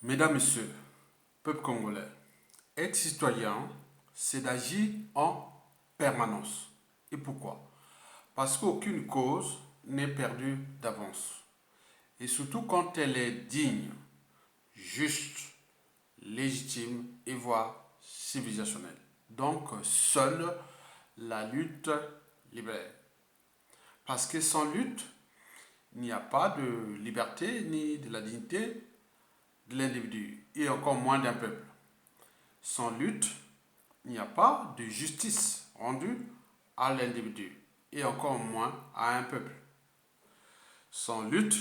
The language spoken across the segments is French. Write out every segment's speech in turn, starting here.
Mesdames, Messieurs, peuple congolais, être citoyen, c'est d'agir en permanence. Et pourquoi? Parce qu'aucune cause n'est perdue d'avance. Et surtout quand elle est digne, juste, légitime et voire civilisationnelle. Donc, seule la lutte libère. Parce que sans lutte, il n'y a pas de liberté ni de la dignité de l'individu et encore moins d'un peuple. Sans lutte, il n'y a pas de justice rendue à l'individu et encore moins à un peuple. Sans lutte,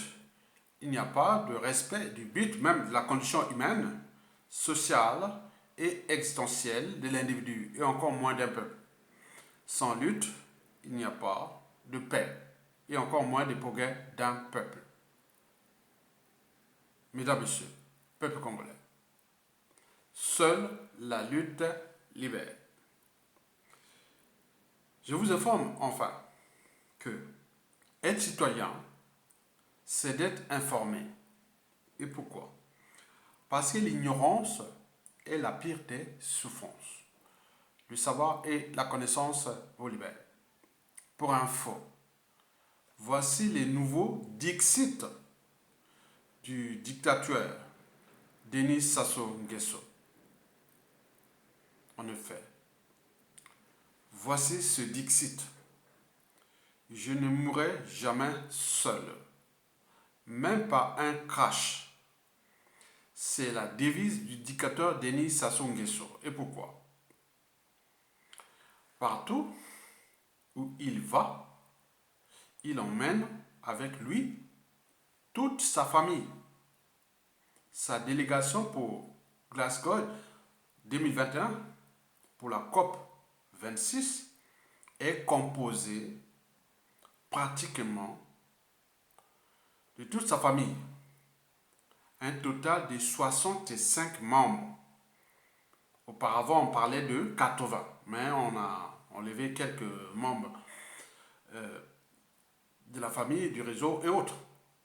il n'y a pas de respect du but même de la condition humaine, sociale et existentielle de l'individu et encore moins d'un peuple. Sans lutte, il n'y a pas de paix et encore moins de progrès d'un peuple. Mesdames, Messieurs, peuple congolais, seule la lutte libère. Je vous informe enfin que être citoyen, c'est d'être informé. Et pourquoi? Parce que l'ignorance est la pire des souffrances. Le savoir et la connaissance vous libèrent. Pour info, voici les nouveaux Dixit du dictateur Denis Sassou Nguesso. En effet, voici ce Dixit. Je ne mourrai jamais seul, même pas un crash. C'est la devise du dictateur Denis Sassou Nguesso. Et pourquoi? Partout où il va, il emmène avec lui toute sa famille. Sa délégation pour Glasgow 2021, pour la COP 26, est composée pratiquement de toute sa famille. Un total de 65 membres. Auparavant, on parlait de 80, mais on a enlevé quelques membres de la famille, du réseau et autres.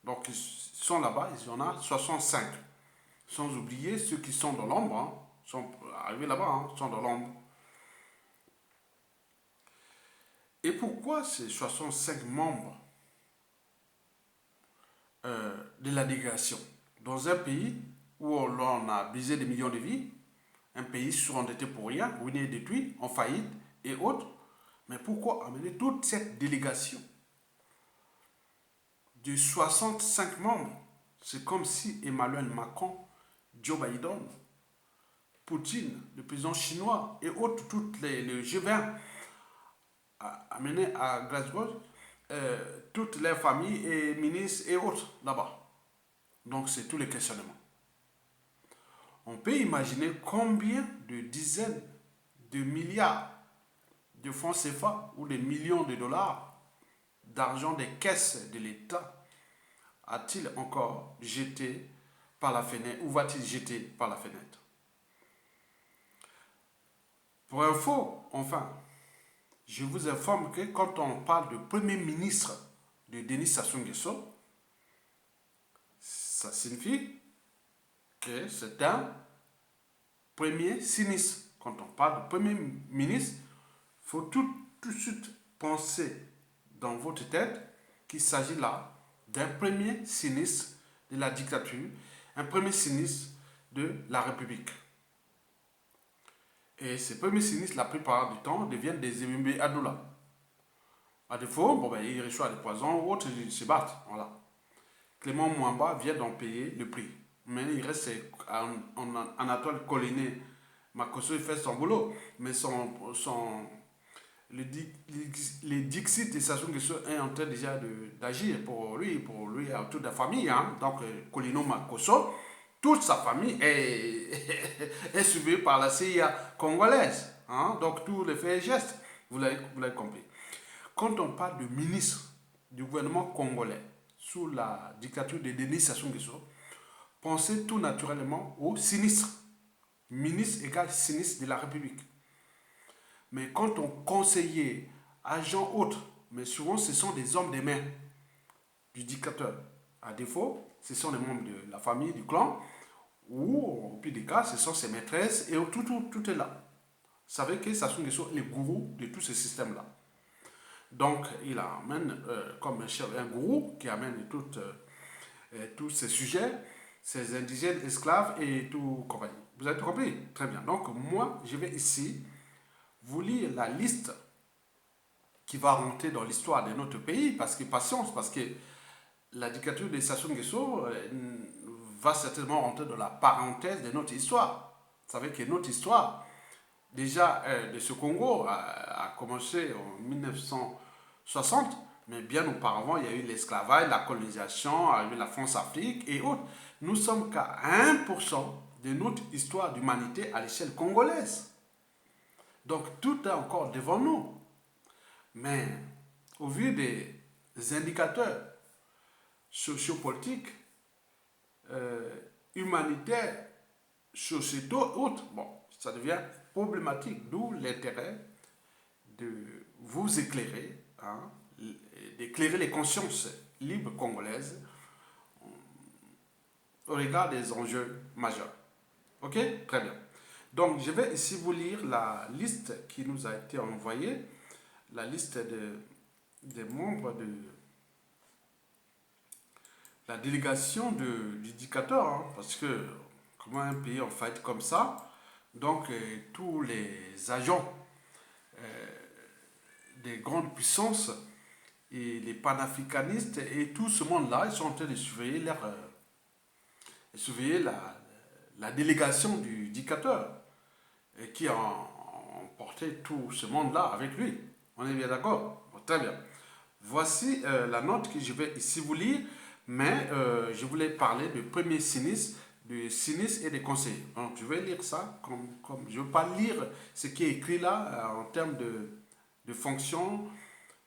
Donc, ils sont là-bas, il y en a 65. Sans oublier ceux qui sont dans l'ombre, hein, sont arrivés là-bas, hein, sont dans l'ombre. Et pourquoi ces 65 membres de la délégation dans un pays où on a brisé des millions de vies, un pays surendetté pour rien, ruiné, détruit, en faillite et autres. Mais pourquoi amener toute cette délégation de 65 membres? C'est comme si Emmanuel Macron, Joe Biden, Poutine, le président chinois et autres, toutes les G20, amenés à Glasgow, toutes les familles et ministres et autres là-bas. Donc c'est tous les questionnements. On peut imaginer combien de dizaines de milliards de francs CFA ou des millions de dollars d'argent des caisses de l'État a-t-il encore jeté par la fenêtre ou va-t-il jeter par la fenêtre? Pour info, enfin, je vous informe que quand on parle de Premier ministre de Denis Sassou Nguesso, ça signifie que c'est un premier sinistre. Quand on parle de Premier ministre, il faut tout de suite penser dans votre tête qu'il s'agit là d'un premier sinistre de la dictature, un premier sinistre de la République. Et ces premiers sinistres, la plupart du temps, deviennent des Emimbe Adoula. À défaut, ils reçoivent des poisons ou autres, ils se battent. Voilà. Clément Mouamba vient d'en payer le prix. Mais il reste en Anatole Collinet. Makosso, il fait son boulot. Mais les Dixit de Sassou Nguesso est en train déjà d'agir pour lui et toute la famille. Hein. Donc, Colino Makosso, toute sa famille est suivie par la CIA congolaise. Hein. Donc, tous les faits et gestes, vous l'avez compris. Quand on parle de ministre du gouvernement congolais sous la dictature de Denis Sassou Nguesso, pensez tout naturellement au sinistre. Ministre égale sinistre de la République. Mais quand on conseillait, agents autres, mais souvent ce sont des hommes des mains du dictateur. À défaut, ce sont les membres de la famille, du clan, ou au pire des cas, ce sont ses maîtresses et tout est là. Vous savez que Sassou Nguesso est le gourou de tout ce système-là. Donc, il amène comme un chef, un gourou qui amène tous ces sujets, ces indigènes, esclaves et tout compagnie. Vous avez tout compris? Très bien. Donc, moi, je vais ici vous lire la liste qui va rentrer dans l'histoire de notre pays, parce que patience, parce que la dictature de Sassou Nguesso va certainement rentrer dans la parenthèse de notre histoire. Vous savez que notre histoire, déjà de ce Congo, a commencé en 1960, mais bien auparavant, il y a eu l'esclavage, la colonisation, il y a eu la France-Afrique et autres. Nous sommes qu'à 1% de notre histoire d'humanité à l'échelle congolaise. Donc tout est encore devant nous. Mais au vu des indicateurs sociopolitiques, humanitaires, sociétaux, autres, bon, ça devient problématique. D'où l'intérêt de vous éclairer, hein, d'éclairer les consciences libres congolaises au regard des enjeux majeurs. Ok? Très bien. Donc, je vais ici vous lire la liste qui nous a été envoyée, la liste des membres de la délégation du dictateur, hein, parce que comment un pays en fait comme ça, donc tous les agents des grandes puissances et les panafricanistes et tout ce monde-là, ils sont en train de surveiller la délégation du dictateur et qui a emporté tout ce monde-là avec lui. On est bien d'accord? Bon, très bien. Voici la note que je vais ici vous lire, mais je voulais parler du premier sinistre, du sinistre et des conseillers. Donc je vais lire ça comme je ne veux pas lire ce qui est écrit là en termes de fonctions,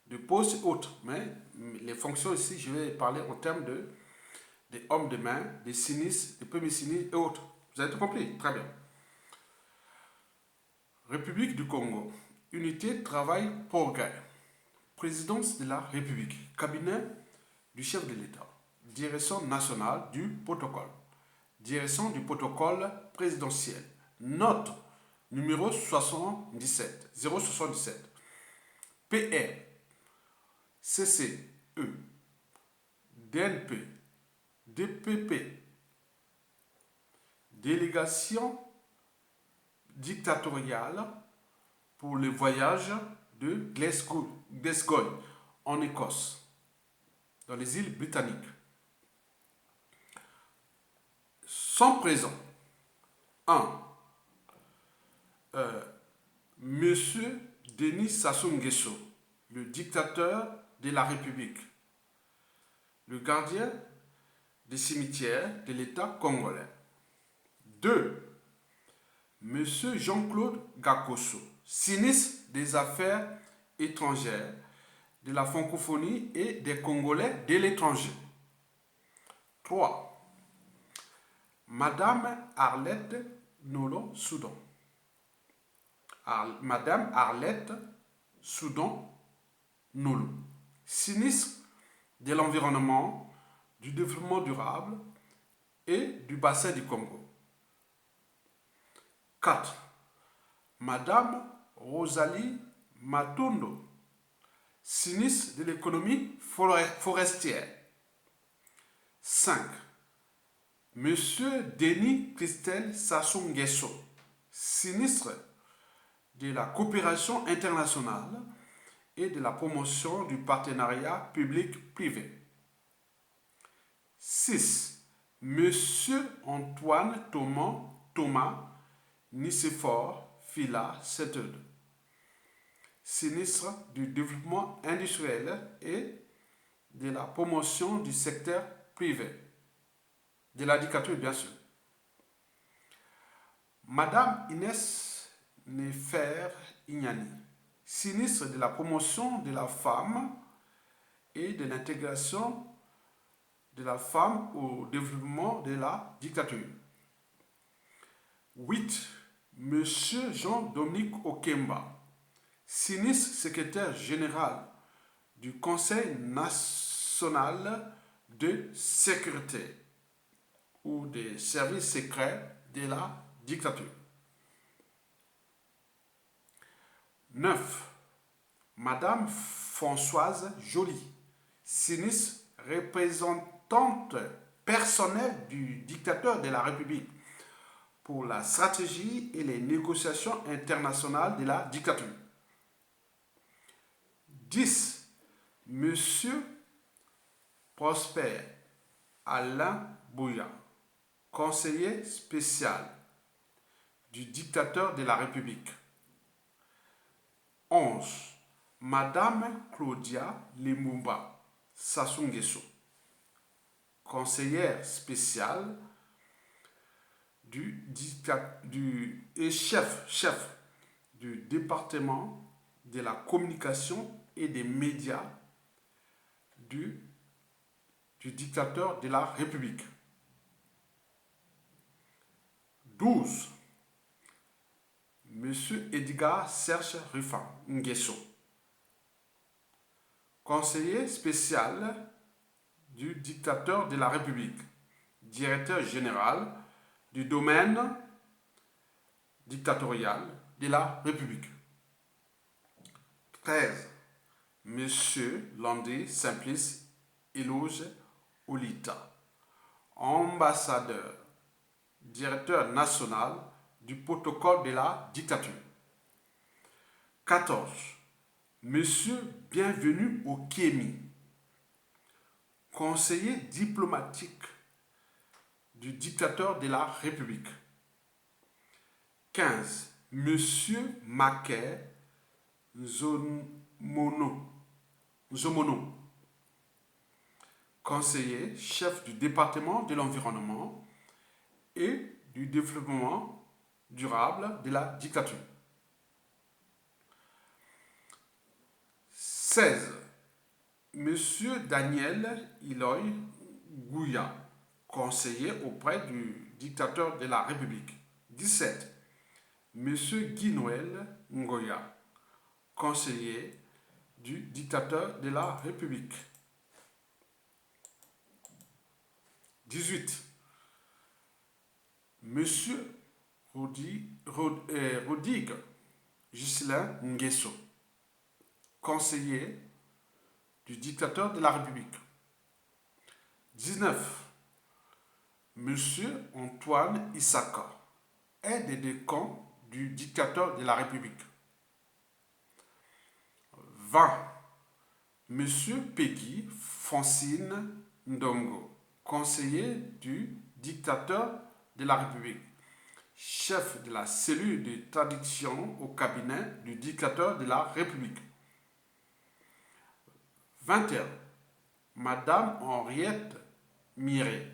de postes et autres, mais les fonctions ici, je vais parler en termes des hommes de main, des sinistres, des premiers sinistres et autres. Vous avez tout compris? Très bien. République du Congo. Unité, travail, progrès. Présidence de la République. Cabinet du chef de l'État. Direction nationale du protocole. Direction du protocole présidentiel. Note numéro 77. 077. PR. CCE. DNP. DPP. Délégation dictatoriale pour le voyage de Glasgow en Écosse, dans les îles britanniques. Sont présents 1. Monsieur Denis Sassou Nguesso, le dictateur de la République, le gardien des cimetières de l'État congolais. 2. Monsieur Jean-Claude Gakosso, sinistre des affaires étrangères, de la francophonie et des Congolais de l'étranger. 3. Madame Arlette Nolon Soudan. Madame Arlette Soudan Nolo, sinistre de l'environnement, du développement durable et du bassin du Congo. 4. Madame Rosalie Matondo, sinistre de l'économie forestière. 5. Monsieur Denis Christel Sassou Nguesso, sinistre de la coopération internationale et de la promotion du partenariat public-privé. 6. Monsieur Antoine Thomas Nicéphore Fila Setede, sinistre du développement industriel et de la promotion du secteur privé, de la dictature bien sûr. Madame Inès Nefer Ignani, sinistre de la promotion de la femme et de l'intégration de la femme au développement de la dictature. 8. Monsieur Jean-Dominique Okemba, sinistre secrétaire général du Conseil national de sécurité, ou des services secrets de la dictature. 9. Madame Françoise Joly, sinistre représentante personnelle du dictateur de la République pour la stratégie et les négociations internationales de la dictature. 10. Monsieur Prosper Alain Bouya, conseiller spécial du dictateur de la République. 11. Madame Claudia Limumba Sassou Nguesso, conseillère spéciale et chef du département de la communication et des médias du dictateur de la République. 12. Monsieur Edgar Serge Rufin Nguesso, conseiller spécial du dictateur de la République, directeur général du domaine dictatorial de la République. 13. Monsieur Landé Simplice Eloge Olita, ambassadeur, directeur national du protocole de la dictature. 14. Monsieur Bienvenu Okiemi, conseiller diplomatique du dictateur de la République. 15. Monsieur Maké Zomono, conseiller chef du département de l'environnement et du développement durable de la dictature. 16. Monsieur Daniel Iloy Gouya, conseiller auprès du dictateur de la République. 17. Monsieur Guy-Noël Ngoya, conseiller du dictateur de la République. 18. Monsieur Rodrigue Ghislain Nguesso, conseiller du dictateur de la République. 19. Monsieur Antoine Issaka, aide de camp du dictateur de la République. 20. Monsieur Peggy Francine Ndongo, conseiller du dictateur de la République, chef de la cellule de traduction au cabinet du dictateur de la République. 21. Madame Henriette Miret,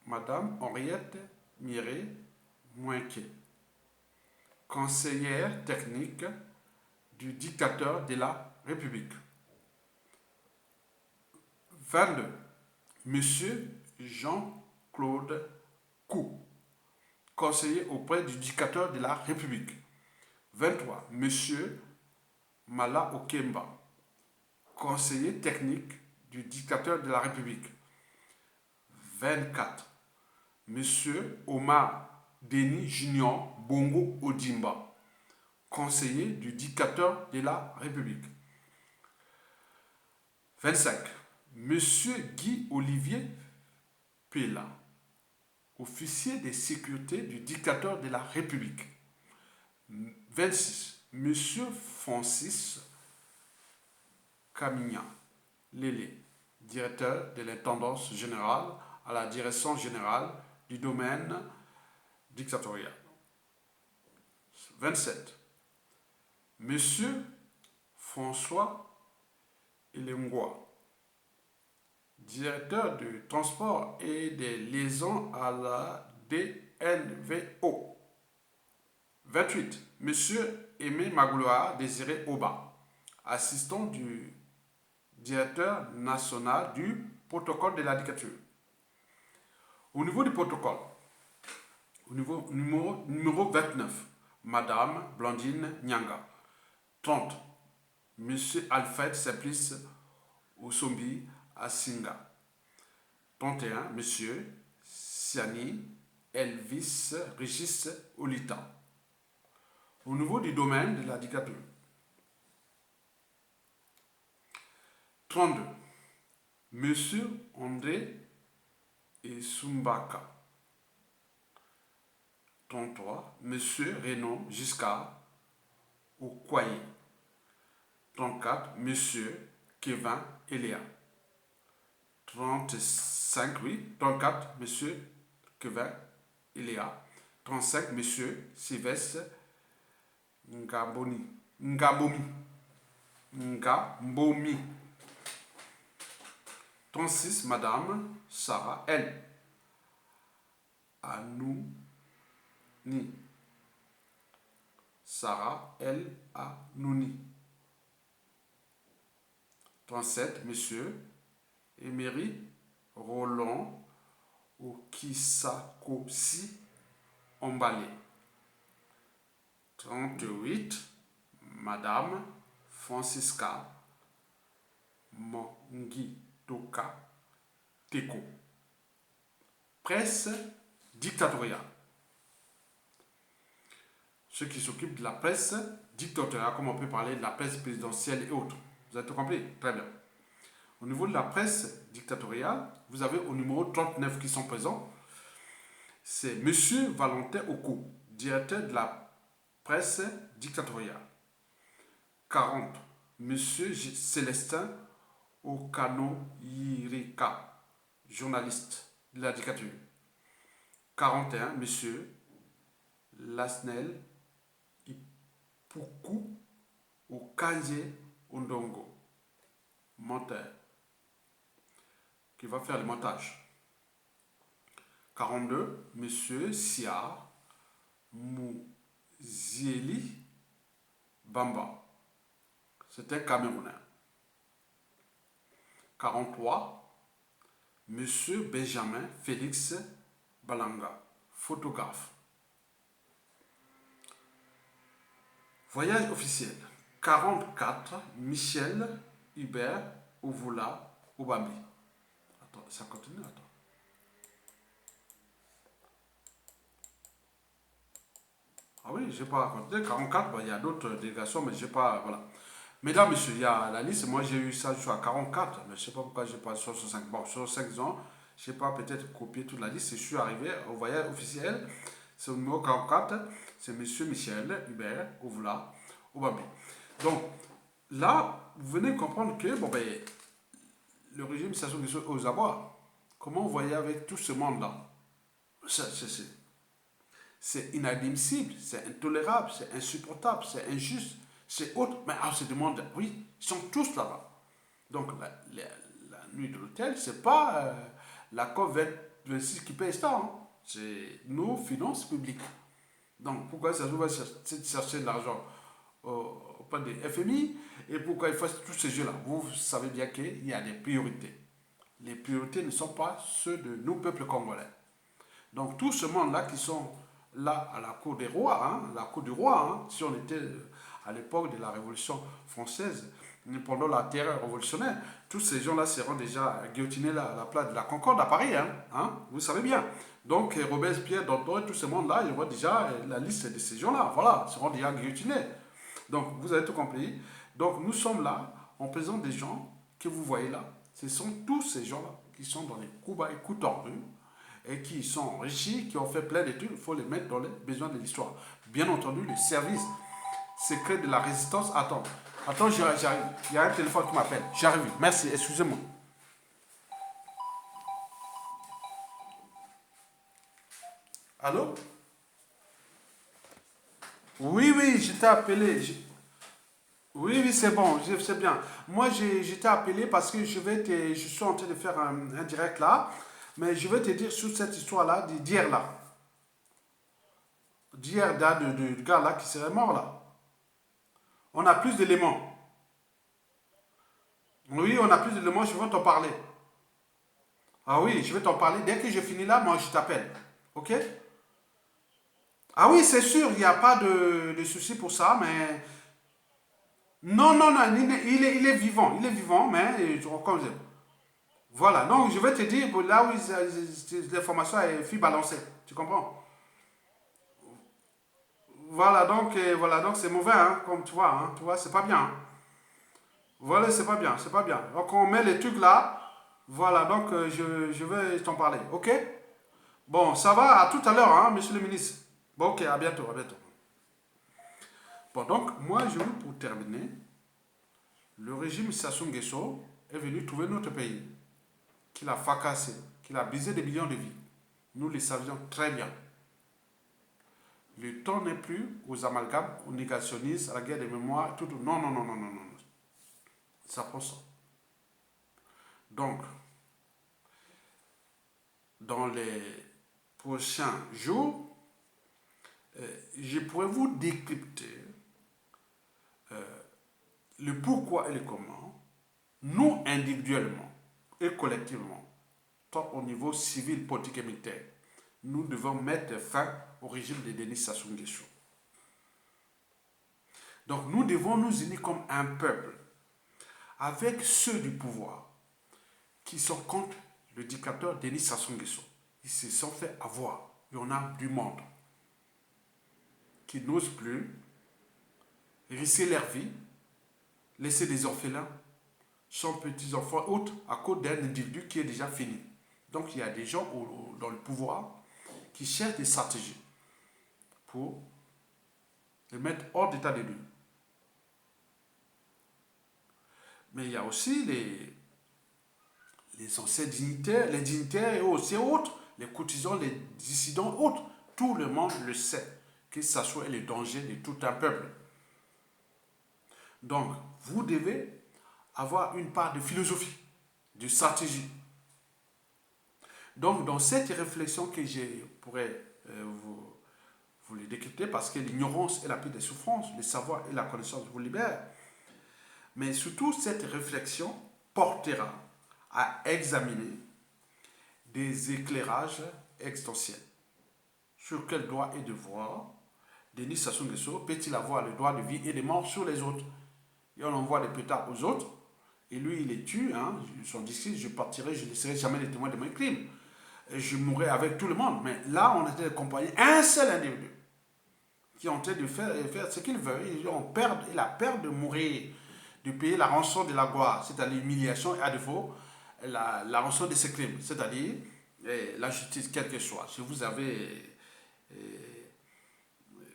Madame Henriette Miret Mouinquet, conseillère technique du dictateur de la République. 22. Monsieur Jean-Claude Cou, conseiller auprès du dictateur de la République. 23. Monsieur Mala Okemba, conseiller technique du dictateur de la République. 24. Monsieur Omar Denis Junior Bongo Odimba, conseiller du dictateur de la République. 25. Monsieur Guy Olivier Pella, officier de sécurité du dictateur de la République. 26. Monsieur Francis Camignan Lélé, directeur de l'intendance générale à la direction générale du domaine dictatorial. 27. Monsieur François Elengwa, directeur du transport et des liaisons à la DNVO. 28. Monsieur Aimé Magloire Désiré Oba, assistant du directeur national du protocole de la dictature. Au niveau du protocole, au niveau numéro 29, Madame Blandine Nyanga. 30. Monsieur Alfred Simplice Osombi Asinga. 31. Monsieur Siani Elvis Régis Olita. Au niveau du domaine de la dictature. 32. Monsieur André Sumbaka. 33. Monsieur Renaud Giscard Okoye. 34. Monsieur Kevin Elia. 35, oui. 34, Monsieur Kevin Elia. 35, Monsieur Sylvestre Ngabomi. Ngabomi. 36, Madame Sarah L. Anouni. Sarah L. Anouni. 37, Monsieur Emery Roland Okisakosi Emballé. 38, Madame Francisca Mangitoka Teko. Presse dictatoriale. Ceux qui s'occupent de la presse dictatoriale, comme on peut parler de la presse présidentielle et autres. Vous avez tout compris? Très bien. Au niveau de la presse dictatoriale, vous avez au numéro 39 qui sont présents. C'est Monsieur Valentin Oko, directeur de la presse dictatoriale. 40. Monsieur Célestin Okano Yirika, journaliste de la dictature. 41. Monsieur Lasnel Ipuku Okaye Ondongo, monteur, qui va faire le montage. 42, Monsieur Sia Mouzieli Bamba. C'est un Camerounais. 43, Monsieur Benjamin Félix Balanga, photographe. Voyage officiel. 44, Michel Hubert Ouvoula Oubambi. Attends, ça continue, attends. Ah oui, j'ai pas raconté. 44, il y a d'autres délégations, mais j'ai pas. Voilà. Mesdames, messieurs, il y a la liste. Moi, j'ai eu ça, je suis à 44, mais je sais pas pourquoi j'ai pas 65. Bon, sur 5 ans, je sais pas, peut-être copier toute la liste. Je suis arrivé au voyage officiel. C'est au numéro 44. C'est Monsieur Michel Hubert Ouvoula Oubambi. Donc, là, vous venez comprendre que, bon, ben, le régime Sassou Nguesso aux abois, comment vous voyez avec tout ce monde-là? C'est inadmissible, c'est intolérable, c'est insupportable, c'est injuste, c'est autre. Mais on se demande, oui, ils sont tous là-bas. Donc, la nuit de l'hôtel, c'est pas la COP26 qui paye ça, hein. C'est nos finances publiques. Donc, pourquoi Sassou va chercher de l'argent auprès des FMI et pourquoi il faut tous ces jeux-là? Vous savez bien qu'il y a des priorités. Les priorités ne sont pas ceux de nos peuples congolais. Donc tout ce monde-là qui sont là à la cour des rois, hein, la cour du roi, hein, si on était à l'époque de la Révolution française, pendant la terreur révolutionnaire, tous ces gens-là seront déjà guillotinés là, à la place de la Concorde à Paris, hein, vous savez bien. Donc Robespierre, Danton et tout ce monde-là, ils voient déjà la liste de ces gens-là, voilà, seront déjà guillotinés. Donc, vous avez tout compris. Donc, nous sommes là, en présence des gens que vous voyez là. Ce sont tous ces gens-là qui sont dans les coups bas et coups tordus et qui sont enrichis, qui ont fait plein d'études. Il faut les mettre dans les besoins de l'histoire. Bien entendu, le service secret de la résistance. Attends, j'arrive. Il y a un téléphone qui m'appelle. J'arrive. Merci, excusez-moi. Allô? Oui, je t'ai appelé. Oui, c'est bon, c'est bien. Moi, je t'ai appelé parce que je suis en train de faire un direct là, mais je vais te dire sur cette histoire-là d'hier là. D'hier, là, du gars là qui serait mort là. On a plus d'éléments. Oui, on a plus d'éléments, je vais t'en parler. Ah oui, je vais t'en parler. Dès que je finis là, moi, je t'appelle. Ok? Ah oui, c'est sûr, il n'y a pas de souci pour ça, mais Non, non, non, il est vivant. Il est vivant, mais comme voilà, donc je vais te dire là où l'information est fut balancée. Tu comprends? Voilà, donc c'est mauvais, hein, comme tu vois, c'est pas bien, hein. Voilà, c'est pas bien, c'est pas bien. Donc on met les trucs là, voilà, donc je vais t'en parler, ok? Bon, ça va, à tout à l'heure, hein, monsieur le ministre. Bon, ok, à bientôt, à bientôt. Bon, donc, moi, je veux, pour terminer, le régime Sassou Nguesso est venu trouver notre pays, qu'il a fracassé, qu'il a brisé des millions de vies. Nous le savions très bien. Le temps n'est plus aux amalgames, aux négationnistes, à la guerre des mémoires, tout. Non, non, non, non, non, non. Ça prend ça. Donc, dans les prochains jours, je pourrais vous décrypter le pourquoi et le comment, nous individuellement et collectivement, tant au niveau civil, politique et militaire, nous devons mettre fin au régime de Denis Sassou Nguesso. Donc nous devons nous unir comme un peuple avec ceux du pouvoir qui sont contre le dictateur Denis Sassou Nguesso. Ils se sont fait avoir. Il y en a du monde qui n'osent plus risquer leur vie, laisser des orphelins, sans petits-enfants, autres, à cause d'un individu qui est déjà fini. Donc il y a des gens dans le pouvoir qui cherchent des stratégies pour les mettre hors d'état de lieu. Mais il y a aussi les anciens dignitaires, les dignitaires et aussi autres, les courtisans, les dissidents autres. Tout le monde le sait, que ça soit le danger de tout un peuple. Donc, vous devez avoir une part de philosophie, de stratégie. Donc, dans cette réflexion que je pourrais vous les décrypter, parce que l'ignorance est la pire des souffrances, le savoir et la connaissance vous libèrent. Mais surtout, cette réflexion portera à examiner des éclairages existentiels. Sur quel droit et devoir Denis Sassou Nguesso peut-il avoir le droit de vie et de mort sur les autres? Et on envoie des pétards aux autres, et lui il les tue, hein, son discours, je partirai, je ne laisserai jamais les témoins de mes crimes. Et je mourrai avec tout le monde. Mais là, on était accompagné un seul individu qui est en train de faire ce qu'il veut. Il a peur de mourir, de payer la rançon de la gloire, c'est-à-dire l'humiliation et à défaut la rançon de ses crimes, c'est-à-dire la justice, quelle que soit. Je vous avais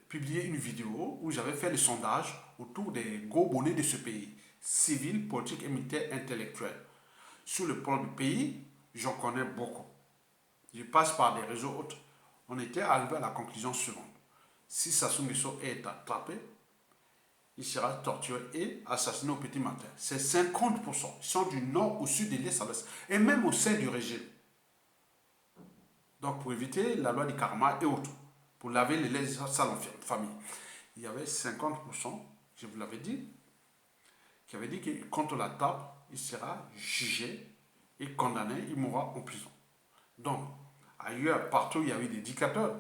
publié une vidéo où j'avais fait le sondage autour des gros bonnets de ce pays, civil, politique et militaire intellectuel. Sur le plan du pays, j'en connais beaucoup. Je passe par des réseaux autres. On était arrivé à la conclusion suivante. Si Sassou Nguesso est attrapé, il sera torturé et assassiné au petit matin. C'est 50%. Ils sont du nord au sud, de l'est à l'ouest. Et même au sein du régime. Donc pour éviter la loi du karma et autres. Pour laver les lèvres sales en famille. Il y avait 50%, je vous l'avais dit, qui avait dit que contre la table, il sera jugé et condamné, il mourra en prison. Donc, ailleurs, partout, il y avait des dictateurs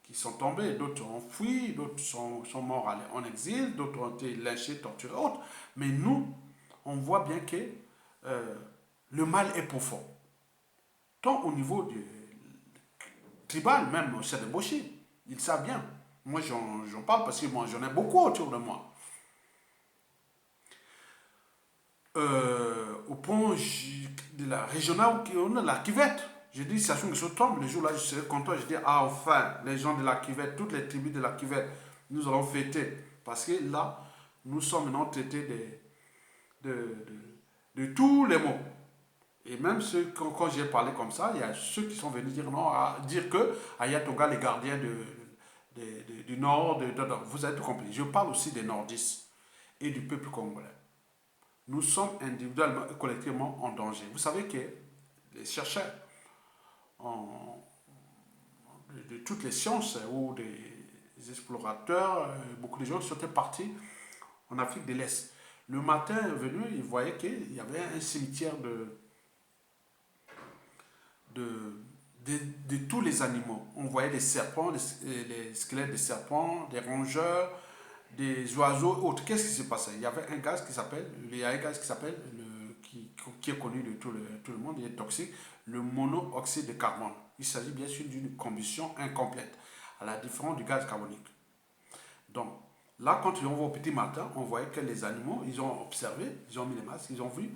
qui sont tombés, d'autres ont fui, d'autres sont morts en exil, d'autres ont été lynchés, torturés, autres. Mais nous, on voit bien que le mal est profond. Tant au niveau du tribal, même au Boshi, ils savent bien. Moi, j'en parle parce que moi, j'en ai beaucoup autour de moi. Au point de la régionale, on a la cuvette. Je dis, Sassou Nguesso tombe, le jour là, je serai content. Je dis, ah, enfin, les gens de la cuvette, toutes les tribus de la cuvette, nous allons fêter. Parce que là, nous sommes maintenant traités de tous les mots. Et même ceux, quand j'ai parlé comme ça, il y a ceux qui sont venus dire non, à dire que Ayatoga, les gardiens du Nord, vous avez tout compris. Je parle aussi des nordistes et du peuple congolais. Nous sommes individuellement et collectivement en danger. Vous savez que les chercheurs de toutes les sciences ou des explorateurs, beaucoup de gens qui sont partis en Afrique de l'Est. Le matin venu, ils voyaient qu'il y avait un cimetière de tous les animaux. On voyait des serpents, les squelettes des serpents, des rongeurs, des oiseaux autres. Qu'est-ce qui s'est passé? Il y avait un gaz qui s'appelle, il y a un gaz qui s'appelle, qui est connu de tout le monde, il est toxique, le monoxyde de carbone. Il s'agit bien sûr d'une combustion incomplète, à la différence du gaz carbonique. Donc, là, quand on va au petit matin, on voyait que les animaux, ils ont observé, ils ont mis les masques, ils ont vu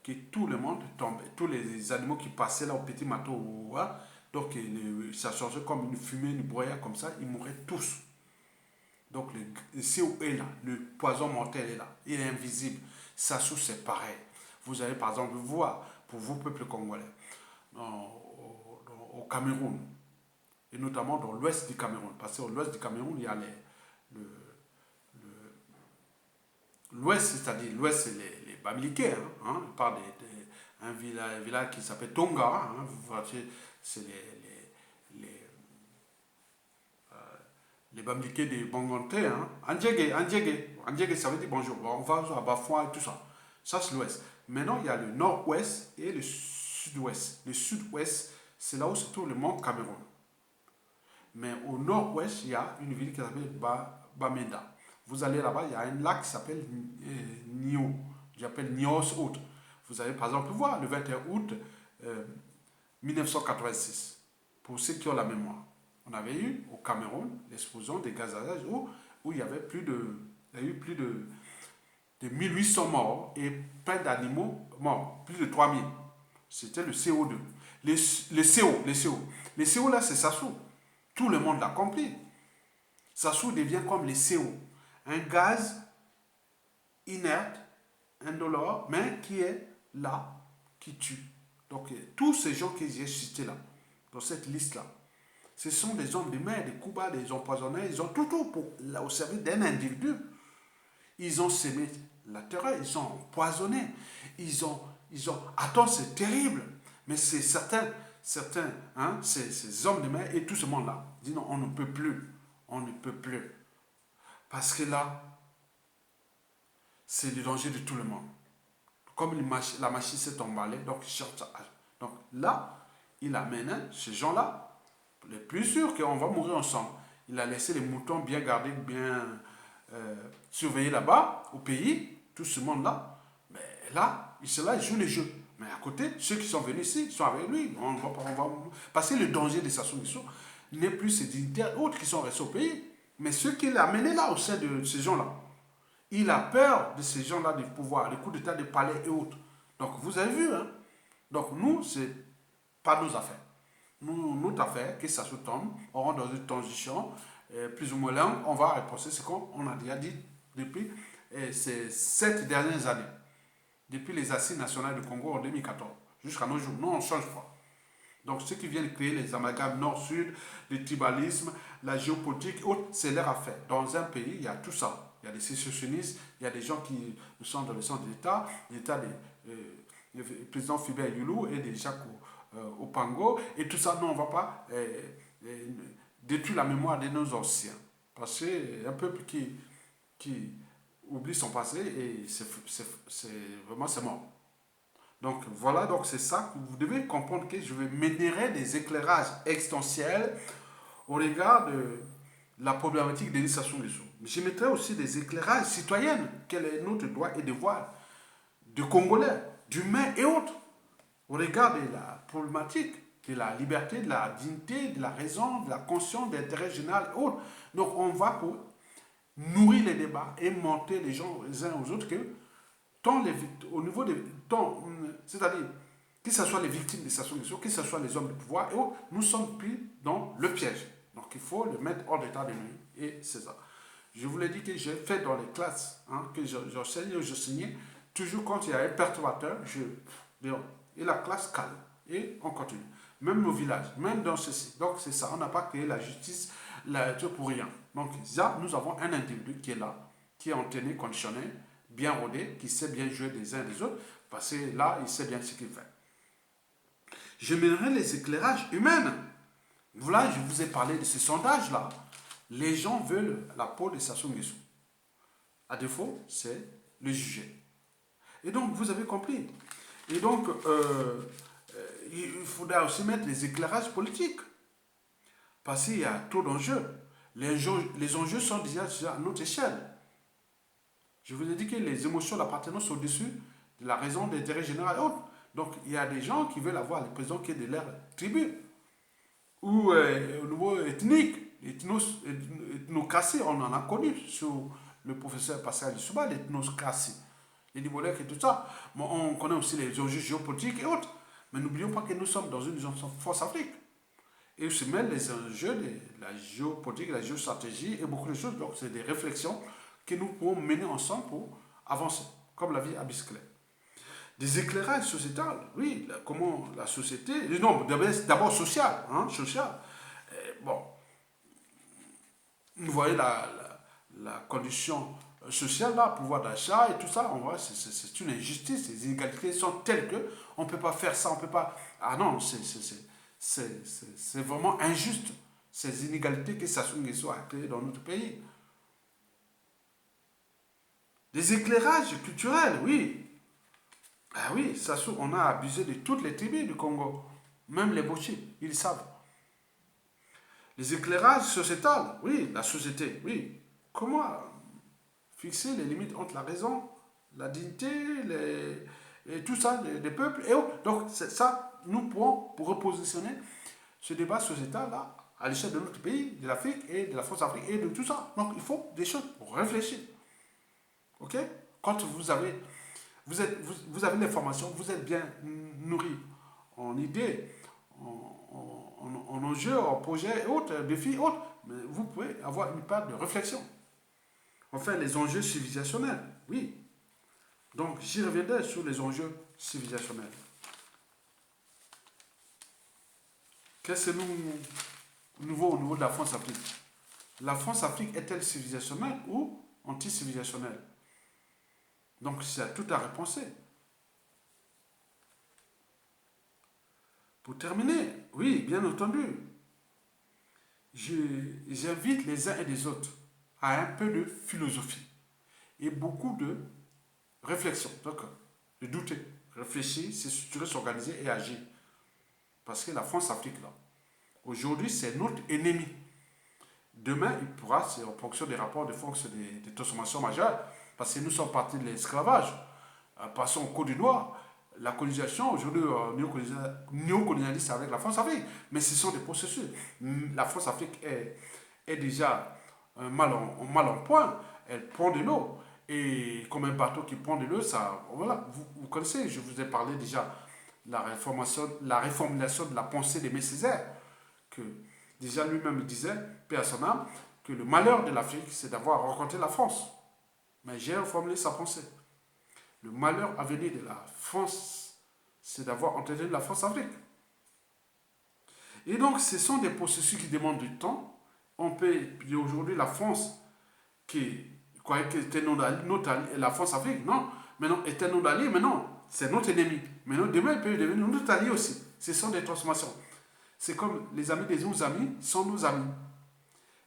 que tout le monde tombait. Tous les animaux qui passaient là au petit matin, donc ça changeait comme une fumée, une brouillard comme ça, ils mouraient tous. Donc le CO est là, le poison mortel est là, il est invisible. Sassou, c'est pareil. Vous allez par exemple voir, pour vous, peuple congolais, au Cameroun, et notamment dans l'ouest du Cameroun, parce qu'à l'ouest du Cameroun, il y a l'ouest, c'est-à-dire l'ouest, c'est les Bamileke, hein, on parle un village qui s'appelle Tonga, hein, vous voyez, c'est les Bamileke des Bongonte, hein, Andjege, ça veut dire bonjour, bon, on va à Bafouin et tout ça. Ça, c'est l'ouest. Maintenant, il y a le nord-ouest et le sud-ouest. Le sud-ouest, c'est là où se trouve le mont Cameroun. Mais au nord-ouest, il y a une ville qui s'appelle Bamenda. Vous allez là-bas, il y a un lac qui s'appelle Nio. J'appelle Nios Haute. Vous allez par exemple voir le 21 août 1986. Pour ceux qui ont la mémoire. On avait eu au Cameroun l'explosion des gaz à gaz où il y avait il y a eu plus de 1800 morts et plein d'animaux morts, plus de 3000. C'était le CO2. Les CO là, c'est Sassou. Tout le monde l'a compris. Sassou devient comme les CO. Un gaz inerte, indolore, mais qui est là, qui tue. Donc, tous ces gens que j'ai cités là, dans cette liste-là, ce sont des hommes de mer, des Cuba, des empoisonnés, ils ont tout au service d'un individu. Ils ont semé la terreur, ils ont empoisonné, attends, c'est terrible, mais c'est certains, hein, ces hommes de mer et tout ce monde-là, disent non, on ne peut plus. Parce que là, c'est le danger de tout le monde. Comme la machine s'est emballée, donc là, il amène ces gens-là, les plus sûrs qu'on va mourir ensemble. Il a laissé les moutons bien gardés, bien surveillés là-bas, au pays, tout ce monde-là. Mais là, il joue les jeux. Mais à côté, ceux qui sont venus ici sont avec lui. Parce que le danger de Sassou Nguesso n'est plus ces dignitaires autres qui sont restés au pays, mais ceux qu'il a amenés là au sein de ces gens-là. Il a peur de ces gens-là du pouvoir, les coups d'état des palais et autres. Donc vous avez vu, hein. Donc nous, c'est pas nos affaires. Notre affaire, que ça se tombe, on rentre dans une transition, plus ou moins là, on va repenser ce qu'on a déjà dit depuis ces 7 dernières années. Depuis les assises nationales du Congo en 2014, jusqu'à nos jours. Nous, on ne change pas. Donc, ceux qui viennent créer les amalgames nord-sud, le tribalisme, la géopolitique, c'est leur affaire. Dans un pays, il y a tout ça. Il y a des sécessionnistes, il y a des gens qui sont dans le centre de l'État, du président Philbert Youlou et des Jacques Opango, et tout ça, non, on ne va pas détruire la mémoire de nos anciens. Parce que c'est un peuple qui oublie son passé et vraiment c'est mort. Donc voilà, donc c'est ça que vous devez comprendre que je mènerai des éclairages extensiels au regard de la problématique de l'initiation des eaux. Je mettrai aussi des éclairages citoyens, quel est notre droit et devoir de Congolais, d'humains et autres, au regard de la problématique de la liberté, de la dignité, de la raison, de la conscience, de l'intérêt général et autres. Donc on va pour nourrir les débats et monter les gens les uns aux autres que au niveau des c'est-à-dire que ce soit les victimes des Sassou Nguesso, que ce soit les hommes de pouvoir et autres, nous sommes pris dans le piège. Donc il faut le mettre hors d'état de nuit et c'est ça. Je vous l'ai dit que j'ai fait dans les classes que j'enseignais, toujours quand il y a un perturbateur, et la classe calme et on continue. Même au village, même dans ceci. Donc c'est ça, on n'a pas créé la justice pour rien. Donc là, nous avons un individu qui est là, qui est entraîné, conditionné, bien rodé, qui sait bien jouer des uns des autres, parce que là, il sait bien ce qu'il fait. Je mènerai les éclairages humains. Voilà, je vous ai parlé de ces sondages-là. Les gens veulent la peau de Sassou Nguesso. À défaut, c'est le juger. Et donc, vous avez compris. Et donc, il faudra aussi mettre les éclairages politiques. Parce qu'il y a trop d'enjeux. Les enjeux sont déjà à notre échelle. Je vous ai dit que les émotions d'appartenance sont au-dessus de la raison d'intérêt général et autres. Donc, il y a des gens qui veulent avoir le président qui est de leur tribu. Ou au niveau ethnique, ethnocratie, on en a connu sur le professeur Pascal Lissouba, l'ethnocratie, les Libolèques et tout ça. Mais on connaît aussi les enjeux géopolitiques et autres. Mais n'oublions pas que nous sommes dans une force Afrique. Et se mêlent les enjeux de la géopolitique, la géostratégie et beaucoup de choses. Donc, c'est des réflexions que nous pouvons mener ensemble pour avancer, comme la vie à bicyclette. Des éclairages sociétals, oui, comment la société, non, d'abord social, hein, social. Bon, vous voyez la condition sociale, là, pouvoir d'achat et tout ça, on voit, c'est une injustice, les inégalités sont telles que on ne peut pas faire ça, on ne peut pas... Ah non, c'est vraiment injuste, ces inégalités que Sassou Nguesso a créées dans notre pays. Des éclairages culturels, oui. Ah oui, Sassou, on a abusé de toutes les tribus du Congo. Même les Bochis, ils savent. Les éclairages sociétals, oui, la société, oui. Comment fixer les limites entre la raison, la dignité, et tout ça, des peuples et autres. Donc, ça, nous pourrons pour repositionner ce débat sociétal-là à l'échelle de notre pays, de l'Afrique et de la France-Afrique et de tout ça. Donc, il faut des choses pour réfléchir. OK? Quand vous avez l'information, vous êtes bien nourri en idées, en enjeux, en projets et autres, défis et autres. Mais vous pouvez avoir une part de réflexion. Enfin, les enjeux civilisationnels, oui. Donc, j'y reviendrai sur les enjeux civilisationnels. Qu'est-ce que nous nouveau au niveau de la France-Afrique? La France-Afrique est-elle civilisationnelle ou anti-civilisationnelle? Donc, c'est tout à repenser. Pour terminer, oui, bien entendu, j'invite les uns et les autres à un peu de philosophie et beaucoup de réflexion. Donc, de douter, réfléchir, se structurer, s'organiser et agir. Parce que la France-Afrique, là, aujourd'hui, c'est notre ennemi. Demain, il pourra, c'est en fonction des rapports de force des transformations majeures, parce que nous sommes partis de l'esclavage, passons au Côte d'Ivoire, la colonisation, aujourd'hui, néocolonialiste avec la France-Afrique. Mais ce sont des processus. La France-Afrique est déjà mal en point. Elle prend de l'eau. Et comme un bateau qui prend de l'eau, ça, voilà, vous connaissez, je vous ai parlé déjà la réformulation de la pensée d'Aimé Césaire, que déjà lui-même disait, paix à son âme, que le malheur de l'Afrique, c'est d'avoir rencontré la France. Mais j'ai reformulé sa pensée. Le malheur à venir de la France, c'est d'avoir entraîné la France-Afrique. Et donc, ce sont des processus qui demandent du temps. On peut dire aujourd'hui la France, qui croyait que c'était notre allié, la France-Afrique, non. Maintenant, était notre allié, mais non, c'est notre ennemi. Maintenant, demain, il peut devenir notre allié aussi. Ce sont des transformations. C'est comme les amis de nos amis sont nos amis.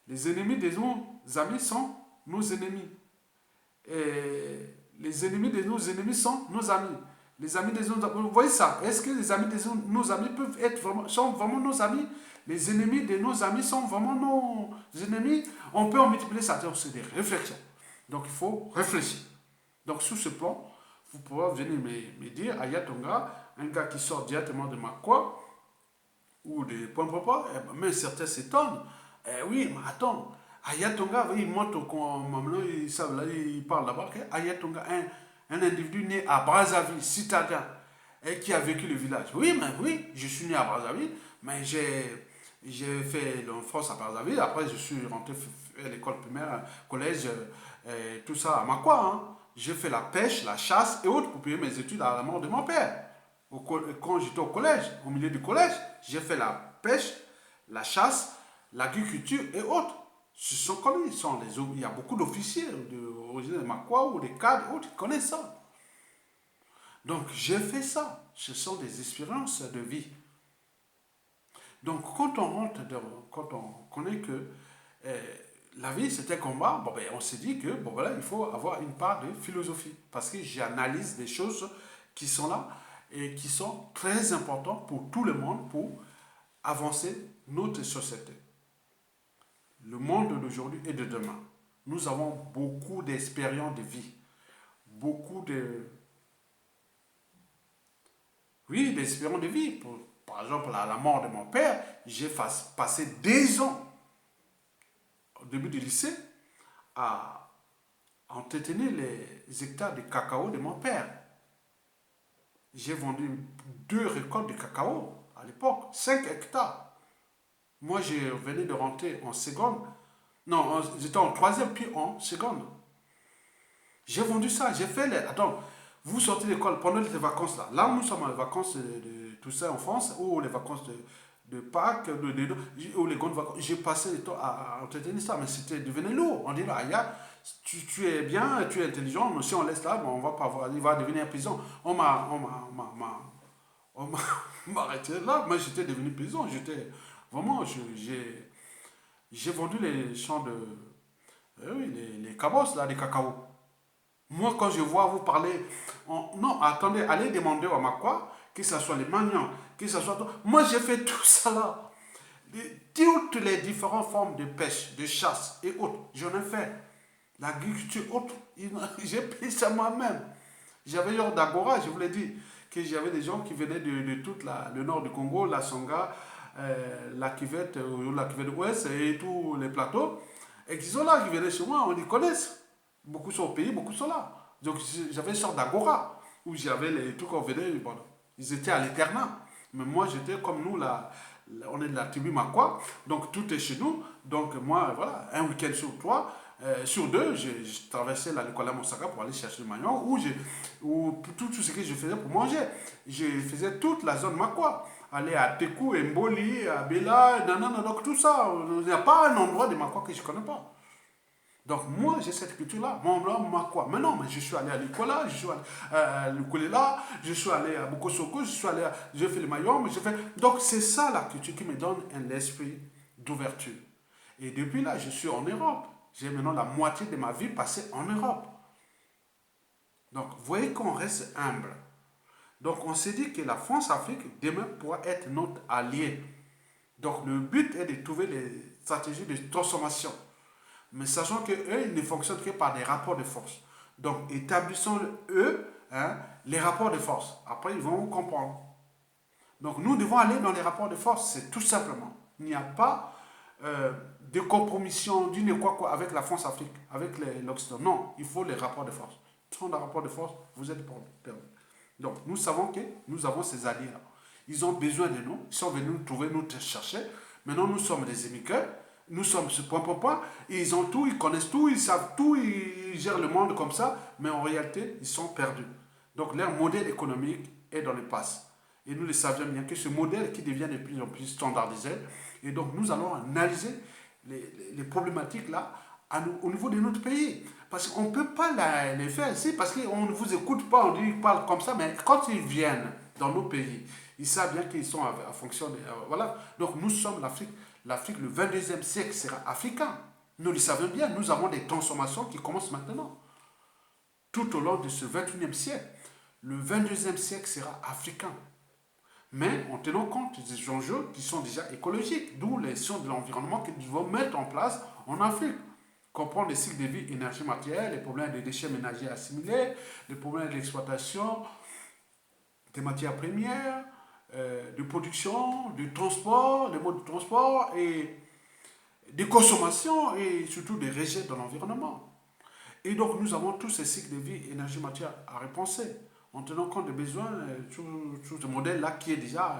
Les ennemis de nos amis sont nos ennemis. Et les ennemis de nos ennemis sont nos amis. Les amis des nos amis. Vous voyez ça? Est-ce que les amis de nos amis peuvent être sont vraiment nos amis? Les ennemis de nos amis sont vraiment nos ennemis? On peut en multiplier ça. C'est des réflexions. Donc il faut réfléchir. Donc sur ce plan, vous pourrez venir me dire, Ayatonga, un gars qui sort directement de Makwa, ou des points propres, mais certains s'étonnent. Oui, mais attends, Ayatonga, il monte maintenant, il parle là-bas, Ayatonga, un individu né à Brazzaville, citadin, et qui a vécu le village. Oui, mais oui, je suis né à Brazzaville, mais j'ai fait l'enfance à Brazzaville, après je suis rentré à l'école primaire, collège, tout ça à Makwa. Hein. J'ai fait la pêche, la chasse et autres pour payer mes études à la mort de mon père. Quand j'étais au collège, au milieu du collège, j'ai fait la pêche, la chasse, l'agriculture et autres. Ce sont connus. Il y a beaucoup d'officiers originaires de Makwa ou des cadres et autres qui connaissent ça. Donc j'ai fait ça. Ce sont des expériences de vie. Donc quand on connaît que la vie c'est un combat, bon, ben, on s'est dit que bon, voilà, il faut avoir une part de philosophie. Parce que j'analyse des choses qui sont là et qui sont très importantes pour tout le monde pour avancer notre société. Le monde d'aujourd'hui et de demain. Nous avons beaucoup d'expériences de vie. beaucoup de, oui, d'espérance de vie. Par exemple, à la mort de mon père, j'ai passé 2 ans au début du lycée à entretenir les hectares de cacao de mon père. J'ai vendu 2 récoltes de cacao à l'époque, 5 hectares. Moi, je venais de rentrer en seconde. Non, j'étais en troisième, puis en seconde. J'ai vendu ça, j'ai fait les... Attends, vous sortez d'école pendant les vacances là. Là, nous sommes en vacances de tout ça en France, ou les vacances de Pâques, ou les grandes vacances. J'ai passé le temps à entretenir ça, mais c'était devenu lourd. On dit, là, tu es bien, tu es intelligent, mais si on laisse là, bon, on va pas voir, il va devenir prison. On m'a arrêté là, mais j'étais devenu paysan. J'étais vraiment, j'ai vendu les champs de, oui, les cabosses là, des cacao. Moi, quand je vois vous parler, non, attendez, allez demander à Makwa, que ce soit les maniants, que ce soit. Moi, j'ai fait tout ça là. Toutes les différentes formes de pêche, de chasse et autres, j'en ai fait. L'agriculture autre, j'ai payé ça moi-même. J'avais hors d'Agora, je vous l'ai dit, que j'avais des gens qui venaient de tout le nord du Congo, la Songa, la cuvette ouest et tous les plateaux, et qui sont là, qui venaient chez moi, on les connaisse. Beaucoup sont au pays, beaucoup sont là. Donc j'avais une sorte d'Agora, où j'avais les trucs qu'on venait, bon, ils étaient à l'internat. Mais moi, j'étais comme nous, là, on est de la tribu Makwa, donc tout est chez nous. Donc moi, voilà, un week-end sur 2, je traversais la Nicolas Moussaka pour aller chercher le magnon, où tout ce que je faisais pour manger. Je faisais toute la zone Makwa. Aller à Tekou, Mboli, à Bela, nanana, donc tout ça. Il n'y a pas un endroit de Makwa que je ne connais pas. Donc moi, j'ai cette culture-là. Mon blanc, moi quoi. Mais non, mais je suis allé à Nicolas, je suis allé à Lukulela, je suis allé à Bokosoko, j'ai fait le maillot, j'ai fait... Donc c'est ça la culture qui me donne un esprit d'ouverture. Et depuis là, je suis en Europe. J'ai maintenant la moitié de ma vie passée en Europe. Donc, vous voyez qu'on reste humble. Donc, on s'est dit que la France-Afrique, demain, pourra être notre allié. Donc, le but est de trouver des stratégies de transformation. Mais sachant qu'eux, ils ne fonctionnent que par des rapports de force. Donc, établissons eux, hein, les rapports de force. Après, ils vont comprendre. Donc, nous devons aller dans les rapports de force, c'est tout simplement. Il n'y a pas de compromission d'une quoi avec la France-Afrique, avec l'Occident. Non, il faut les rapports de force. Sans les rapports de force, vous êtes perdu. Donc, nous savons que nous avons ces alliés-là. Ils ont besoin de nous, ils sont venus nous trouver, nous chercher. Maintenant, nous sommes des émigrés, nous sommes ce point, ils ont tout, ils connaissent tout, ils savent tout, ils gèrent le monde comme ça, mais en réalité, ils sont perdus. Donc, leur modèle économique est dans le passé. Et nous le savions bien que ce modèle qui devient de plus en plus standardisé, et donc nous allons analyser les problématiques là au niveau de notre pays. Parce qu'on ne peut pas les faire ici, parce qu'on ne vous écoute pas, on dit qu'ils parlent comme ça, mais quand ils viennent dans nos pays, ils savent bien qu'ils sont à fonction de... voilà. Donc nous sommes l'Afrique. L'Afrique, le 22e siècle sera africain. Nous le savons bien, nous avons des transformations qui commencent maintenant. Tout au long de ce 21e siècle, le 22e siècle sera africain. Mais en tenant compte des enjeux qui sont déjà écologiques, d'où les sciences de l'environnement que nous devons mettre en place en Afrique. Comprendre les cycles de vie énergie-matière, les problèmes des déchets ménagers assimilés, les problèmes de l'exploitation des matières premières, de production, de transport, les modes de transport et de consommation et surtout des rejets dans l'environnement. Et donc nous avons tous ces cycles de vie énergie-matière à repenser en tenant compte des besoins, tout ce modèle-là qui est déjà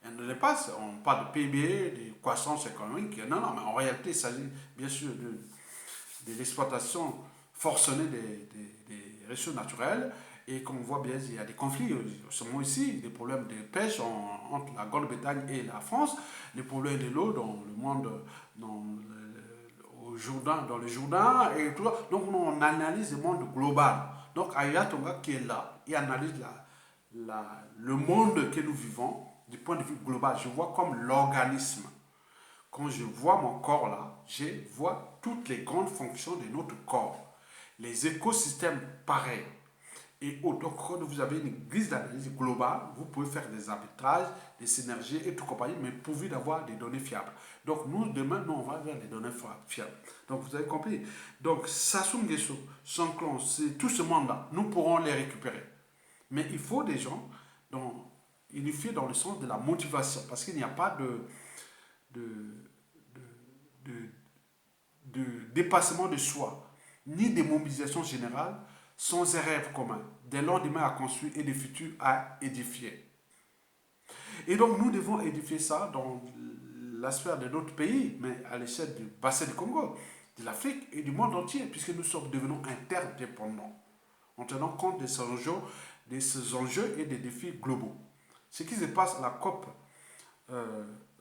un ne dépasse. On parle de PIB, de croissance économique. Non, non, mais en réalité, il s'agit bien sûr de l'exploitation forcenée des ressources naturelles. Et comme on voit bien, il y a des conflits, seulement ici, des problèmes de pêche entre la Grande-Bretagne et la France, les problèmes de l'eau dans le monde, dans le Jourdain, et tout ça. Donc on analyse le monde global. Donc Aya Tonga qui est là, il analyse le monde que nous vivons du point de vue global. Je vois comme l'organisme. Quand je vois mon corps là, je vois toutes les grandes fonctions de notre corps. Les écosystèmes pareils. et autres. Donc, quand vous avez une grille d'analyse globale, vous pouvez faire des arbitrages, des synergies et tout compagnie, mais pourvu d'avoir des données fiables. Donc, nous, demain, nous, on va vers les données fiables. Donc, vous avez compris. Donc, Sassou Nguesso, son clan, c'est tout ce monde-là, nous pourrons les récupérer. Mais il faut des gens unifiés dans le sens de la motivation, parce qu'il n'y a pas de, de, de dépassement de soi, ni de mobilisation générale, sans un rêve commun, des lendemains à construire et des futurs à édifier. Et donc nous devons édifier ça dans la sphère de notre pays, mais à l'échelle du bassin du Congo, de l'Afrique et du monde entier, puisque nous sommes devenus interdépendants, en tenant compte de ces enjeux et des défis globaux. Ce qui se passe à la COP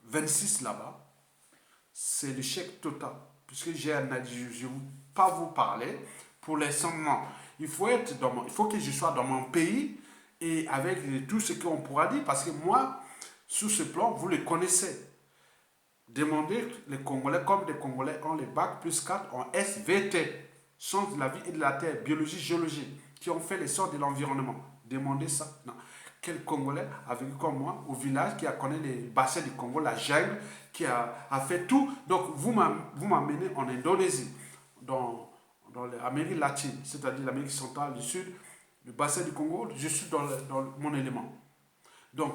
26 là-bas, c'est l'échec total. Puisque je ne vais pas vous parler pour l'instant, non. Il faut que je sois dans mon pays et avec tout ce qu'on pourra dire, parce que moi, sur ce plan, vous le connaissez. Demandez les Congolais, comme les Congolais ont les bacs plus 4 en SVT, sciences de la vie et de la terre, biologie, géologie, qui ont fait les sorts de l'environnement. Demandez ça. Non. Quel Congolais a vécu comme moi au village, qui a connu les bassins du Congo, la jungle, qui a fait tout. Donc, vous m'amenez en Indonésie, dans l'Amérique latine, c'est-à-dire l'Amérique centrale, du Sud, le bassin du Congo, je suis dans mon élément. Donc,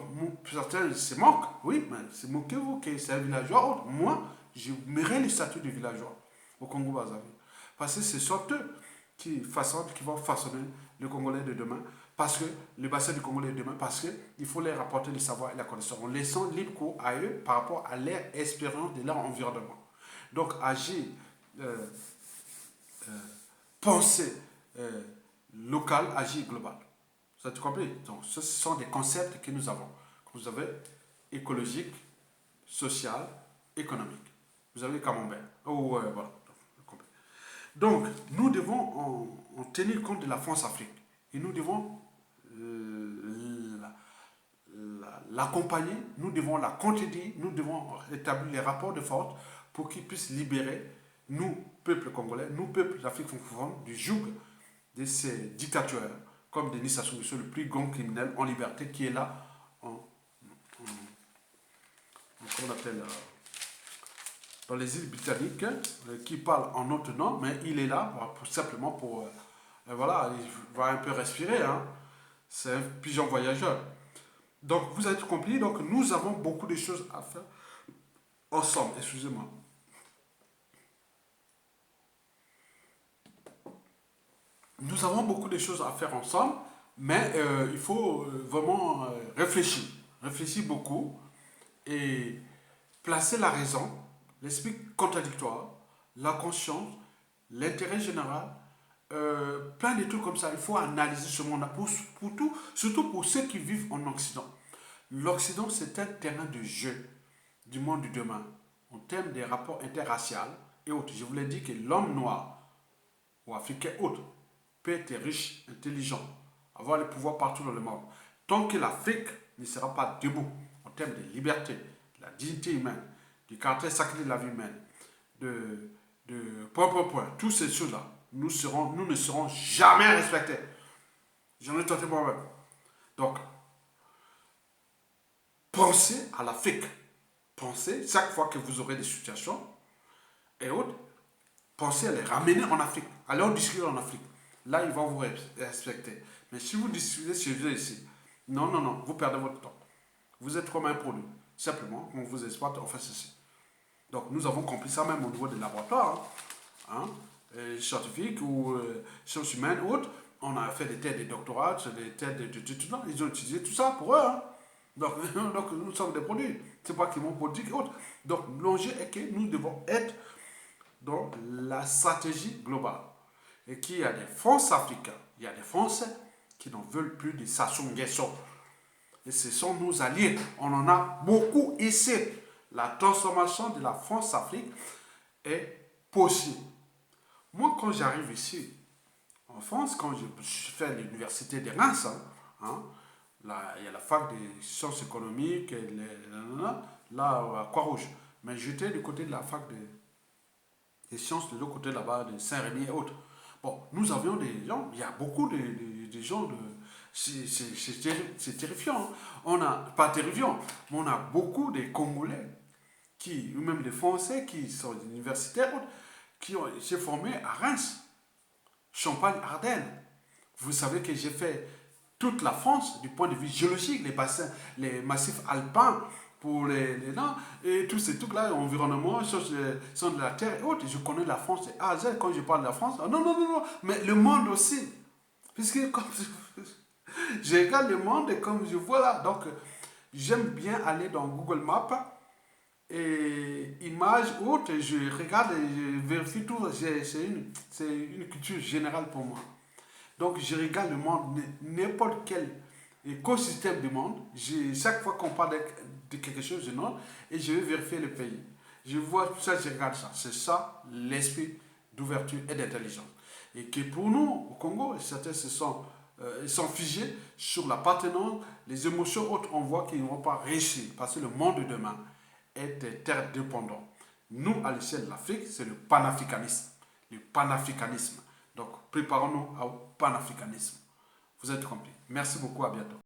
certains se moquent, oui, mais c'est moquez-vous que c'est un villageois. Moi, je mérite le statut de villageois au Congo-Brazzaville. Parce que ce sont eux qui vont façonner le Congolais de demain, parce que le bassin du Congolais de demain, parce qu'il faut leur apporter le savoir et la connaissance, en laissant libre cours à eux par rapport à leur expérience de leur environnement. Donc, agir, euh, penser local, agir global. Vous avez compris? Donc, ce sont des concepts que nous avons. Vous avez écologique, social, économique. Vous avez le camembert. Oh, voilà. Donc, nous devons en tenir compte de la France-Afrique. Et nous devons l'accompagner, nous devons la contredire, nous devons établir les rapports de force pour qu'ils puissent libérer nous, peuple congolais, nous, peuple d'Afrique francophone, du joug de ces dictateurs, comme Denis Sassou Nguesso, le plus grand criminel en liberté, qui est là comment on appelle, dans les îles britanniques, qui parle en notre nom, mais il est là simplement pour, voilà, il va un peu respirer, hein. C'est un pigeon voyageur. Donc, vous avez compris, donc nous avons beaucoup de choses à faire ensemble, excusez-moi. Nous avons beaucoup de choses à faire ensemble, mais il faut vraiment réfléchir. Réfléchir beaucoup et placer la raison, l'esprit contradictoire, la conscience, l'intérêt général, plein de trucs comme ça. Il faut analyser ce monde-là pour tout, surtout pour ceux qui vivent en Occident. L'Occident, c'est un terrain de jeu du monde du demain, en termes des rapports interraciaux et autres. Je vous l'ai dit que l'homme noir ou africain autre peut être riche, intelligent, avoir le pouvoir partout dans le monde. Tant que l'Afrique ne sera pas debout en termes de liberté, de la dignité humaine, du caractère sacré de la vie humaine, toutes ces choses-là, nous ne serons jamais respectés. J'en ai tenté moi-même. Donc, pensez à l'Afrique. Pensez, chaque fois que vous aurez des situations et autres, pensez à les ramener en Afrique, à leur discuter en Afrique. Là, ils vont vous respecter. Mais si vous discutez chez eux ici, non, non, non, vous perdez votre temps. Vous êtes comme un produit. Simplement, on vous exploite, on fait ceci. Donc, nous avons compris ça même au niveau des laboratoires, hein, scientifiques ou sciences humaines ou autres. On a fait des thèses de doctorat, des thèses d'étudiants. Ils ont utilisé tout ça pour eux. Hein. Donc, nous sommes des produits. Ce n'est pas qu'ils vont produire et autres. Donc, l'enjeu est que nous devons être dans la stratégie globale. Et qu'il y a des Français africains, il y a des Français qui n'en veulent plus de Sassou Nguesso. Et ce sont nos alliés. On en a beaucoup ici. La transformation de la France-Afrique est possible. Moi, quand j'arrive ici, en France, quand je fais l'université de Reims, là, il y a la fac des sciences économiques, là, à Croix-Rouge. Mais j'étais du côté de la fac des sciences, de l'autre côté là-bas, de Saint-Rémy et autres. Bon, nous avions des gens, il y a beaucoup de gens de... C'est terrifiant. Hein. On a, pas terrifiant, mais on a beaucoup de Congolais qui, ou même des Français qui sont universitaires, qui ont s'est formés à Reims, Champagne, Ardennes. Vous savez que j'ai fait toute la France du point de vue géologique, les bassins, les massifs alpins pour les non, et tous ces trucs-là, environnement, sont de la terre et autres. Je connais la France de A à Z quand je parle de la France. Non, non, non, non, mais le monde aussi. Puisque comme je regarde le monde et comme je vois là, donc j'aime bien aller dans Google Maps et images autres, je regarde et je vérifie tout. C'est une culture générale pour moi. Donc, je regarde le monde, n'importe quel écosystème du monde. Chaque fois qu'on parle de quelque chose, je note et je vais vérifier le pays. Je vois tout ça, je regarde ça. C'est ça l'esprit d'ouverture et d'intelligence. Et que pour nous, au Congo, certains ils sont figés sur l'appartenance, les émotions autres, on voit qu'ils ne vont pas réussir parce que le monde de demain est interdépendant. Nous, à l'échelle de l'Afrique, c'est le panafricanisme. Le panafricanisme. Donc, préparons-nous au panafricanisme. Vous êtes compris. Merci beaucoup, à bientôt.